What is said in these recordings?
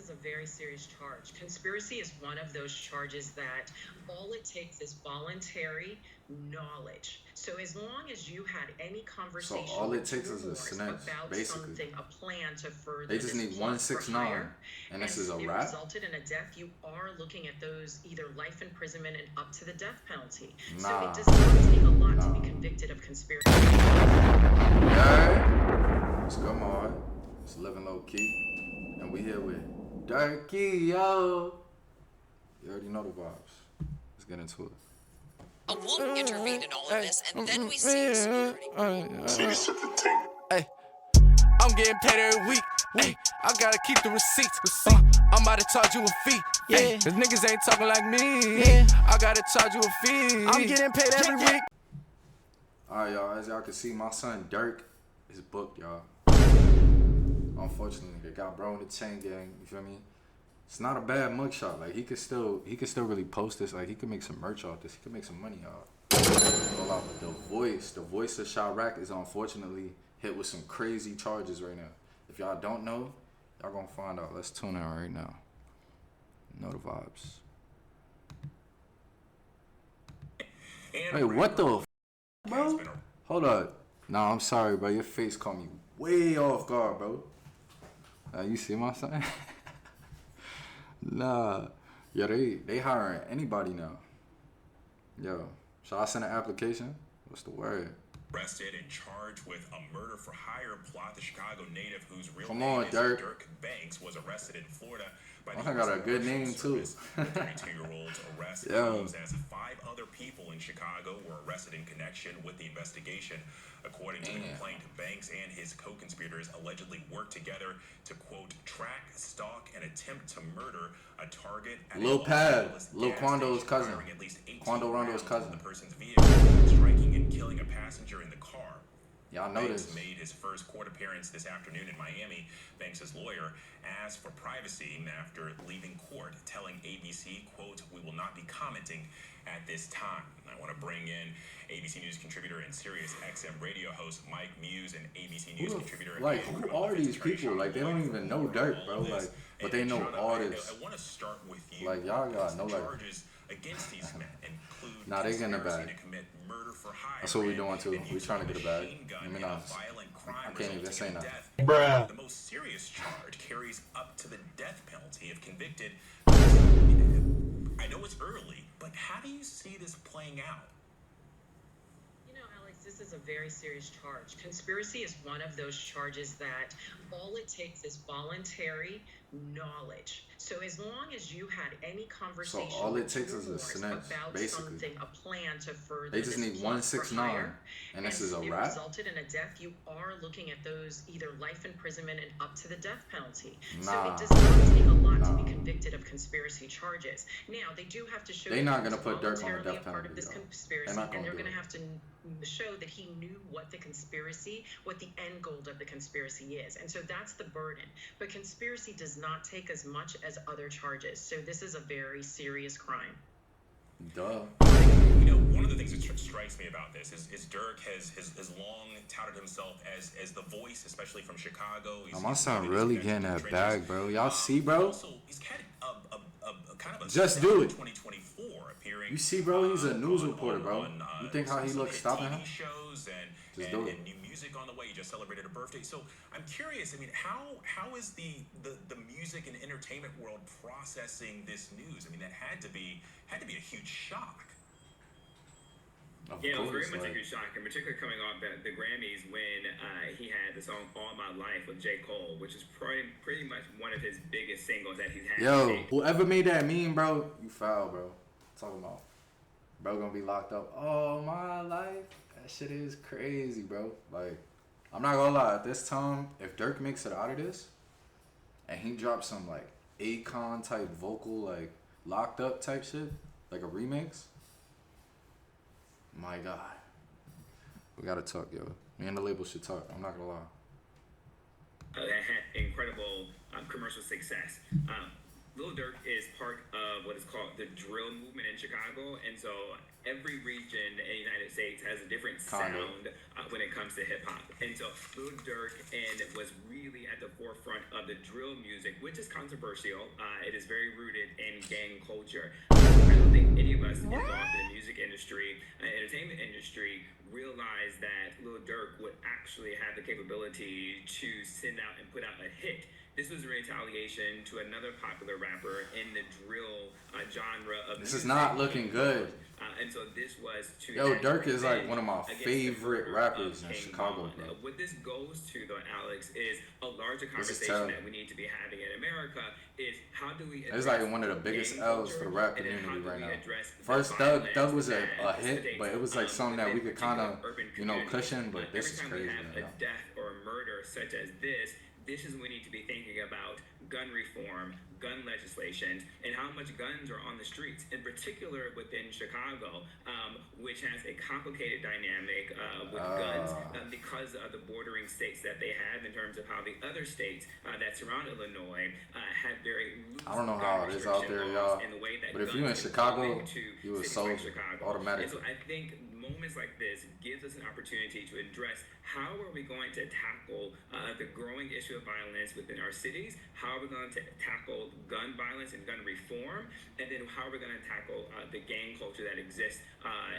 is a very serious charge. Conspiracy is one of those charges that all it takes is voluntary knowledge. So as long as you had any conversation So all it with takes is a rumors snitch, about basically. something, a plan to further They just this need plot for 169, hire, and this and is a it wrap. resulted in a death, you are looking at those either life imprisonment and up to the death penalty. So Nah. it does not take a lot to be Nah. convicted of conspiracy. Yeah. Let's go, Maud. It's living low key, and we here with Durky, yo. You already know the vibes. Let's get into it. A woman intervened in all of this, and then we see security. Hey, I'm getting paid every week. Hey, I gotta keep the receipts. I'm about to charge you a fee. Yeah, cause niggas ain't talking like me. Yeah, I gotta charge you a fee. I'm getting paid every week. Alright, y'all. As y'all can see, my son Durk is booked, y'all. Unfortunately, they got bro in the chain gang. You feel me? It's not a bad mugshot. Like he could still really post this. Like he could make some merch off this. He could make some money, y'all. But the voice of Chirac is unfortunately hit with some crazy charges right now. If y'all don't know, y'all gonna find out. Let's tune in right now. Know the vibes. Hey, what the f, bro? Hold up. Nah, I'm sorry, bro. Your face caught me way off guard, bro. You see my son? Nah. Yo, they hiring anybody now. Yo, should I send an application? What's the word? Arrested and charged with a murder for hire plot. The Chicago native, whose real Come name on, is Durk. Durk Banks, was arrested in Florida by the I got a good Marshals name too. Service. The 32-year-old's arrest Yo. comes as 5 other people in Chicago were arrested in connection with the investigation. According to the complaint, Banks and his co-conspirators allegedly worked together to, quote, track, stalk, and attempt to murder a target at Lil a Pad, Los Angeles Lil gas Quando's station, cousin. firing at least 18 Quando Rondo's rounds cousin. into the person's vehicle, striking and killing a passenger in the car. Y'all know Banks this. made his first court appearance this afternoon in Miami. Banks' lawyer asked for privacy after leaving court, telling ABC, quote, "We will not be commenting at this time." I want to bring in ABC News contributor and Sirius XM radio host Mike Muse and ABC News contributor. Like, who are these people? Like, they don't even know Durk, bro. Like, but they know all this. I want to start with you. Like, y'all gotta know, like, charges against these men include nah, they getting a bag. to commit murder for hire. That's what we doing too. We trying to get a bag. I mean, I can't even say nothing. Bruh. The most serious charge carries up to the death penalty if convicted. I know it's early, but how do you see this playing out? You know, Alex, this is a very serious charge. Conspiracy is one of those charges that all it takes is voluntary knowledge. So as long as you had any conversation all it with takes is a rumors snitch, about basically. something, a plan to further They just this need plot for 169, hire, and this is a it wrap. resulted in a death, you are looking at those either life imprisonment and up to the death penalty. So Nah. it does not take a lot to Nah. be convicted of conspiracy charges. Now, they do have to show They that not he gonna was put Durk on the voluntarily death a part of penalty, this though. conspiracy, They're not and they're gonna going to do it. have to show that he knew what the conspiracy, what the end goal of the conspiracy is. And so that's the burden. But conspiracy does not take as much as other charges. So this is a very serious crime. Duh. You know, one of the things that strikes me about this is Durk has long touted himself as the voice, especially from Chicago. My son really getting that bag, bro. Y'all see, bro? Also, he's had a kind of a Just do it. 2024 appearing. You see, bro? He's a news reporter, bro. You think how he some looks hit stopping TV him? shows Just do it. and new music on the way. He just celebrated a birthday. So I'm curious. I mean, how is the music and entertainment world processing this news? I mean, that had to be a huge shock. Of Yeah, it was very course, much a like, huge shock, and particularly coming off the Grammys when he had the song "All My Life" with J. Cole, which is pretty much one of his biggest singles that he's had. yo, whoever made that meme, bro, you foul, bro. Talking about, bro, gonna be locked up all my life. That shit is crazy, bro. Like, I'm not gonna lie. At this time, if Durk makes it out of this, and he drops some like Akon type vocal, like locked up type shit, like a remix. My God, we gotta talk, yo. Me and the label should talk. I'm not gonna lie. That had incredible commercial success. Lil Durk is part of what is called the drill movement in Chicago, and so every region in the United States has a different sound when it comes to hip hop. And so Lil Durk was really at the forefront of the drill music, which is controversial. It is very rooted in gang culture. I don't think any of us involved in the music industry, entertainment industry, realized that Lil Durk would actually have the capability to send out and put out a hit. This was a retaliation to another popular rapper in the drill genre of This is not looking good. And so this was to... Yo, Durk is like one of my favorite rappers in Chicago, bro. What this goes to, though, Alex, is a larger conversation that we need to be having in America is how do we... It's like one of the biggest L's for the rap community right now. First, Thug was a hit, but it was like something that we could kind of, you know, cushion, but this is crazy. Every time we have a death or a murder such as this is when we need to be thinking about gun reform, gun legislation, and how much guns are on the streets, in particular within Chicago, which has a complicated dynamic with guns because of the bordering states that they have in terms of how the other states that surround Illinois have very loose. I don't know how it is out there, y'all, but if you in Chicago, you a soldier, automatically. So I think moments like this gives us an opportunity to address how are we going to tackle the growing issue of violence within our cities, how are we going to tackle gun violence and gun reform, and then how are we going to tackle the gang culture that exists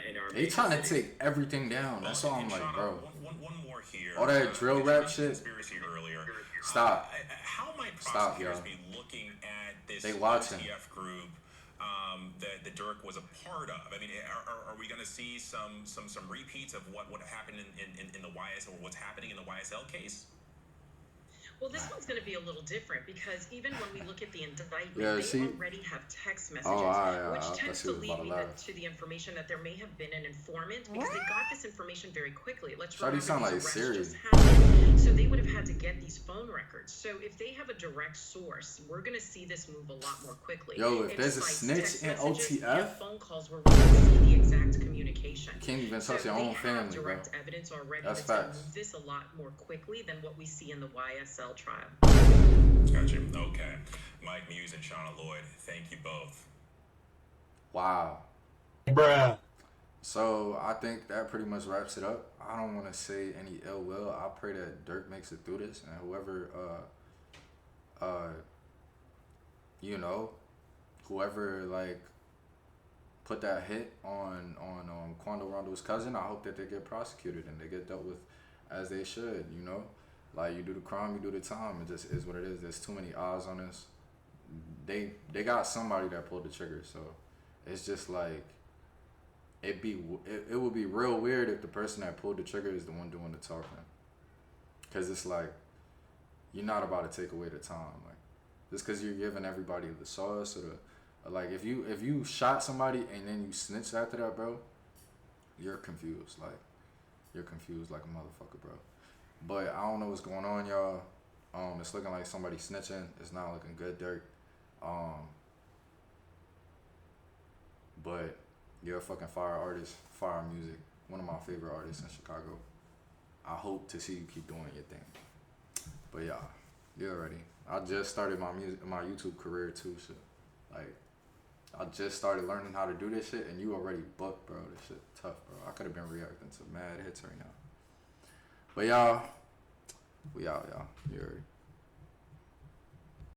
in our They trying to take everything down. That's all I'm like, bro. One more here. All that drill rap shit. Earlier. Stop. How might Stop, prosecutors y'all. be looking at this They watching. OTF group that the Durk was a part of? I mean, are we going to see some repeats of what happened in the YS, or what's happening in the YSL case? Well, this one's going to be a little different because even when we look at the indictment, they already have text messages, which tends to lead me to the information that there may have been an informant because they got this information very quickly. Let's remember sound like these arrests serious. just happened, so they would have had to get these phone records. So if they have a direct source, we're going to see this move a lot more quickly. Yo, if there's a snitch in OTF, phone calls where we can see the exact communication. You can't even touch your own family, bro. Direct evidence already that's going to facts. move this a lot more quickly than what we see in the YSL trial. Gotcha. Okay. Mike Muse and Shauna Lloyd, thank you both. Wow. Bruh. So I think that pretty much wraps it up. I don't want to say any ill will. I pray that Durk makes it through this, and whoever, whoever like put that hit on Quando Rondo's cousin, I hope that they get prosecuted and they get dealt with as they should. You know, like you do the crime, you do the time. It just is what it is. There's too many odds on this. They got somebody that pulled the trigger, so it's just like. It would be real weird if the person that pulled the trigger is the one doing the talking, because it's like you're not about to take away the time, like just because you're giving everybody the sauce or the like. If you shot somebody and then you snitch after that, bro, you're confused like a motherfucker, bro. But I don't know what's going on, y'all. It's looking like somebody snitching. It's not looking good, Durk. But you're a fucking fire artist, fire music. One of my favorite artists in Chicago. I hope to see you keep doing your thing. But yeah, you already. I just started my YouTube career too, so like I just started learning how to do this shit, and you already booked, bro. This shit tough, bro. I could have been reacting to mad hits right now. But y'all, we out, y'all. You already.